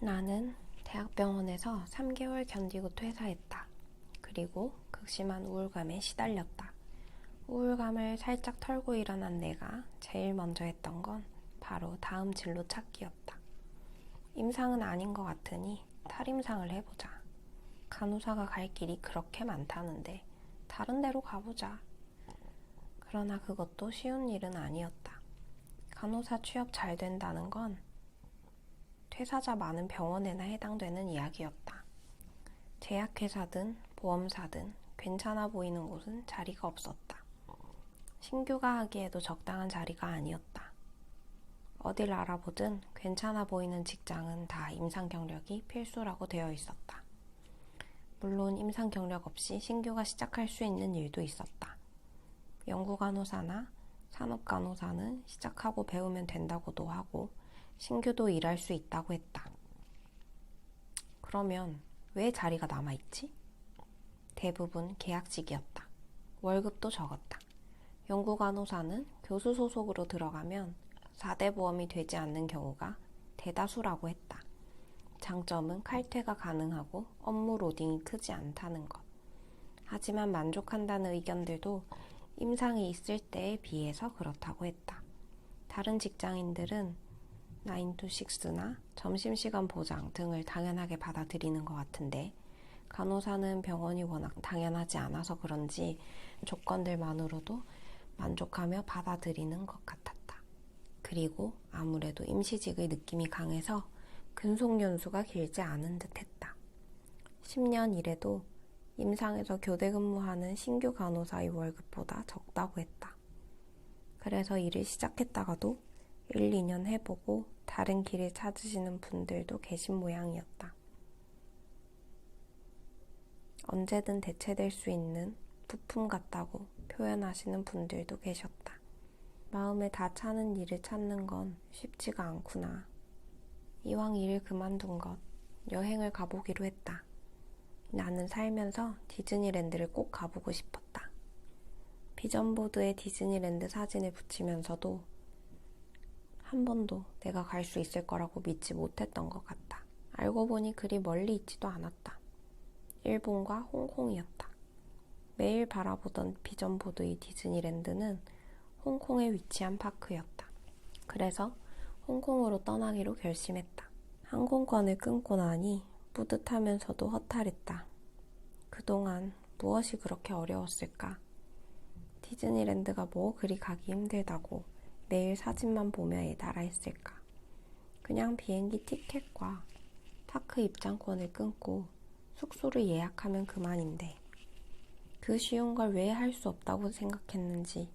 나는 대학병원에서 3개월 견디고 퇴사했다. 그리고 극심한 우울감에 시달렸다. 우울감을 살짝 털고 일어난 내가 제일 먼저 했던 건 바로 다음 진로 찾기였다. 임상은 아닌 것 같으니 탈임상을 해보자. 간호사가 갈 길이 그렇게 많다는데 다른 데로 가보자. 그러나 그것도 쉬운 일은 아니었다. 간호사 취업 잘 된다는 건 퇴사자 많은 병원에나 해당되는 이야기였다. 제약회사든 보험사든 괜찮아 보이는 곳은 자리가 없었다. 신규가 하기에도 적당한 자리가 아니었다. 어딜 알아보든 괜찮아 보이는 직장은 다 임상 경력이 필수라고 되어 있었다. 물론 임상 경력 없이 신규가 시작할 수 있는 일도 있었다. 연구간호사나 산업간호사는 시작하고 배우면 된다고도 하고 신규도 일할 수 있다고 했다. 그러면 왜 자리가 남아있지? 대부분 계약직이었다. 월급도 적었다. 연구간호사는 교수 소속으로 들어가면 4대 보험이 되지 않는 경우가 대다수라고 했다. 장점은 칼퇴가 가능하고 업무 로딩이 크지 않다는 것. 하지만 만족한다는 의견들도 임상이 있을 때에 비해서 그렇다고 했다. 다른 직장인들은 9to6나 점심시간 보장 등을 당연하게 받아들이는 것 같은데 간호사는 병원이 워낙 당연하지 않아서 그런지 조건들만으로도 만족하며 받아들이는 것 같았다. 그리고 아무래도 임시직의 느낌이 강해서 근속연수가 길지 않은 듯했다. 10년 일해도 임상에서 교대 근무하는 신규 간호사의 월급보다 적다고 했다. 그래서 일을 시작했다가도 1, 2년 해보고 다른 길을 찾으시는 분들도 계신 모양이었다. 언제든 대체될 수 있는 부품 같다고 표현하시는 분들도 계셨다. 마음에 다 차는 일을 찾는 건 쉽지가 않구나. 이왕 일을 그만둔 것, 여행을 가보기로 했다. 나는 살면서 디즈니랜드를 꼭 가보고 싶었다. 비전보드에 디즈니랜드 사진을 붙이면서도 한 번도 내가 갈 수 있을 거라고 믿지 못했던 것 같다. 알고 보니 그리 멀리 있지도 않았다. 일본과 홍콩이었다. 매일 바라보던 비전보드의 디즈니랜드는 홍콩에 위치한 파크였다. 그래서 홍콩으로 떠나기로 결심했다. 항공권을 끊고 나니 뿌듯하면서도 허탈했다. 그동안 무엇이 그렇게 어려웠을까? 디즈니랜드가 뭐 그리 가기 힘들다고 매일 사진만 보며 애달아 했을까? 그냥 비행기 티켓과 파크 입장권을 끊고 숙소를 예약하면 그만인데 그 쉬운 걸 왜 할 수 없다고 생각했는지,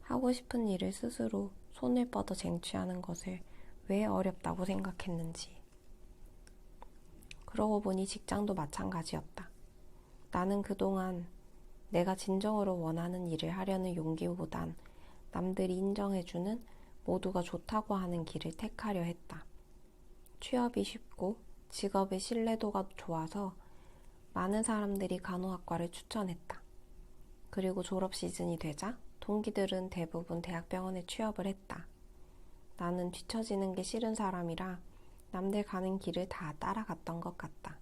하고 싶은 일을 스스로 손을 뻗어 쟁취하는 것을 왜 어렵다고 생각했는지. 그러고 보니 직장도 마찬가지였다. 나는 그동안 내가 진정으로 원하는 일을 하려는 용기보단 남들이 인정해주는 모두가 좋다고 하는 길을 택하려 했다. 취업이 쉽고 직업의 신뢰도가 좋아서 많은 사람들이 간호학과를 추천했다. 그리고 졸업 시즌이 되자 동기들은 대부분 대학병원에 취업을 했다. 나는 뒤처지는 게 싫은 사람이라 남들 가는 길을 다 따라갔던 것 같다.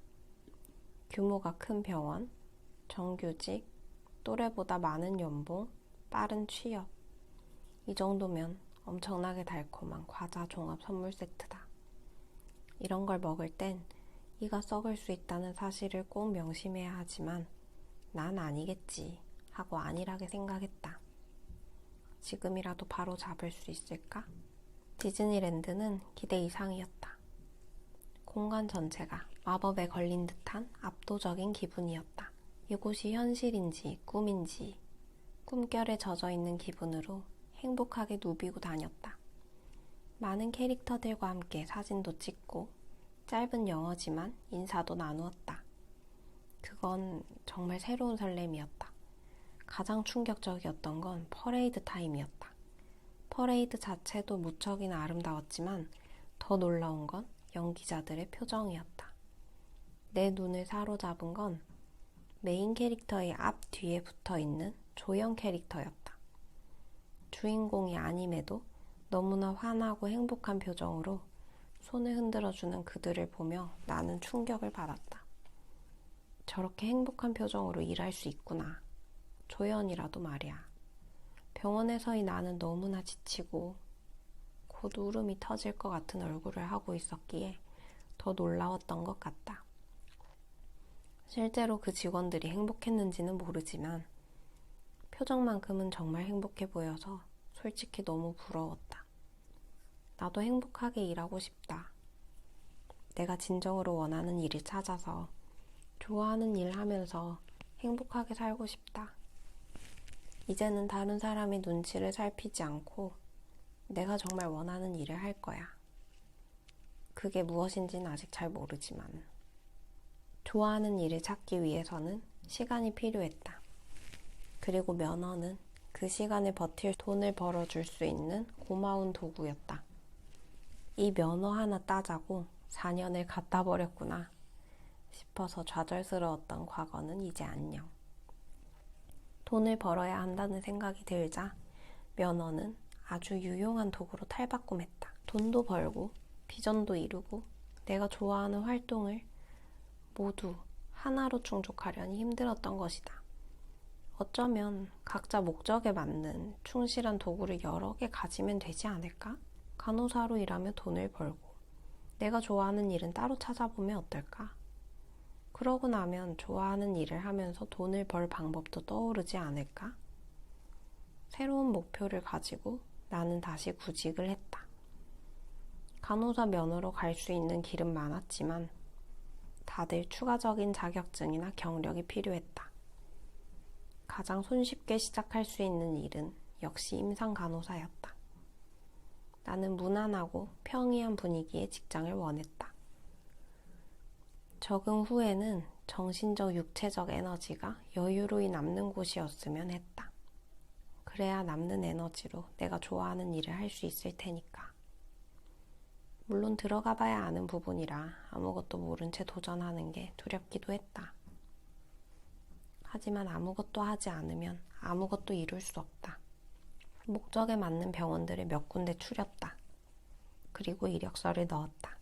규모가 큰 병원, 정규직, 또래보다 많은 연봉, 빠른 취업. 이 정도면 엄청나게 달콤한 과자 종합 선물 세트다. 이런 걸 먹을 땐 이가 썩을 수 있다는 사실을 꼭 명심해야 하지만 난 아니겠지 하고 안일하게 생각했다. 지금이라도 바로 잡을 수 있을까? 디즈니랜드는 기대 이상이었다. 공간 전체가 마법에 걸린 듯한 압도적인 기분이었다. 이곳이 현실인지 꿈인지 꿈결에 젖어있는 기분으로 행복하게 누비고 다녔다. 많은 캐릭터들과 함께 사진도 찍고 짧은 영어지만 인사도 나누었다. 그건 정말 새로운 설렘이었다. 가장 충격적이었던 건 퍼레이드 타임이었다. 퍼레이드 자체도 무척이나 아름다웠지만 더 놀라운 건 연기자들의 표정이었다. 내 눈을 사로잡은 건 메인 캐릭터의 앞 뒤에 붙어있는 조연 캐릭터였다. 주인공이 아님에도 너무나 환하고 행복한 표정으로 손을 흔들어주는 그들을 보며 나는 충격을 받았다. 저렇게 행복한 표정으로 일할 수 있구나. 조연이라도 말이야. 병원에서의 나는 너무나 지치고 곧 울음이 터질 것 같은 얼굴을 하고 있었기에 더 놀라웠던 것 같다. 실제로 그 직원들이 행복했는지는 모르지만 표정만큼은 정말 행복해 보여서 솔직히 너무 부러웠다. 나도 행복하게 일하고 싶다. 내가 진정으로 원하는 일을 찾아서 좋아하는 일 하면서 행복하게 살고 싶다. 이제는 다른 사람의 눈치를 살피지 않고 내가 정말 원하는 일을 할 거야. 그게 무엇인지는 아직 잘 모르지만 좋아하는 일을 찾기 위해서는 시간이 필요했다. 그리고 면허는 그 시간을 버틸 돈을 벌어줄 수 있는 고마운 도구였다. 이 면허 하나 따자고 4년을 갖다 버렸구나 싶어서 좌절스러웠던 과거는 이제 안녕. 돈을 벌어야 한다는 생각이 들자 면허는 아주 유용한 도구로 탈바꿈했다. 돈도 벌고 비전도 이루고 내가 좋아하는 활동을 모두 하나로 충족하려니 힘들었던 것이다. 어쩌면 각자 목적에 맞는 충실한 도구를 여러 개 가지면 되지 않을까? 간호사로 일하며 돈을 벌고 내가 좋아하는 일은 따로 찾아보면 어떨까? 그러고 나면 좋아하는 일을 하면서 돈을 벌 방법도 떠오르지 않을까? 새로운 목표를 가지고 나는 다시 구직을 했다. 간호사 면허로 갈 수 있는 길은 많았지만 다들 추가적인 자격증이나 경력이 필요했다. 가장 손쉽게 시작할 수 있는 일은 역시 임상간호사였다. 나는 무난하고 평이한 분위기의 직장을 원했다. 적응 후에는 정신적, 육체적 에너지가 여유로이 남는 곳이었으면 했다. 그래야 남는 에너지로 내가 좋아하는 일을 할 수 있을 테니까. 물론 들어가 봐야 아는 부분이라 아무것도 모른 채 도전하는 게 두렵기도 했다. 하지만 아무것도 하지 않으면 아무것도 이룰 수 없다. 목적에 맞는 병원들을 몇 군데 추렸다. 그리고 이력서를 넣었다.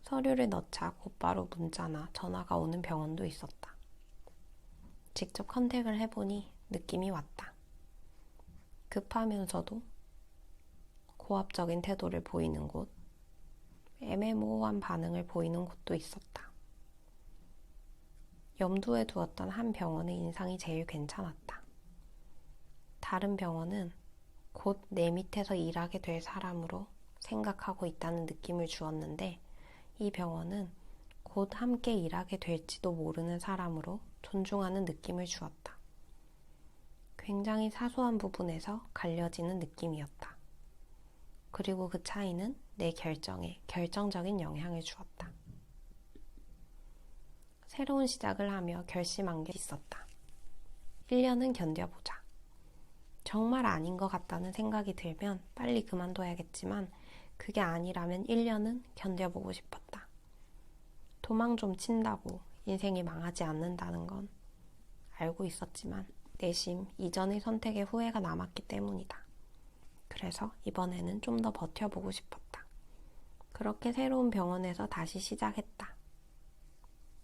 서류를 넣자 곧바로 문자나 전화가 오는 병원도 있었다. 직접 컨택을 해보니 느낌이 왔다. 급하면서도 고압적인 태도를 보이는 곳, 애매모호한 반응을 보이는 곳도 있었다. 염두에 두었던 한 병원의 인상이 제일 괜찮았다. 다른 병원은 곧 내 밑에서 일하게 될 사람으로 생각하고 있다는 느낌을 주었는데 이 병원은 곧 함께 일하게 될지도 모르는 사람으로 존중하는 느낌을 주었다. 굉장히 사소한 부분에서 갈려지는 느낌이었다. 그리고 그 차이는 내 결정에 결정적인 영향을 주었다. 새로운 시작을 하며 결심한 게 있었다. 1년은 견뎌보자. 정말 아닌 것 같다는 생각이 들면 빨리 그만둬야겠지만 그게 아니라면 1년은 견뎌보고 싶었다. 도망 좀 친다고 인생이 망하지 않는다는 건 알고 있었지만 내심 이전의 선택에 후회가 남았기 때문이다. 그래서 이번에는 좀 더 버텨보고 싶었다. 그렇게 새로운 병원에서 다시 시작했다.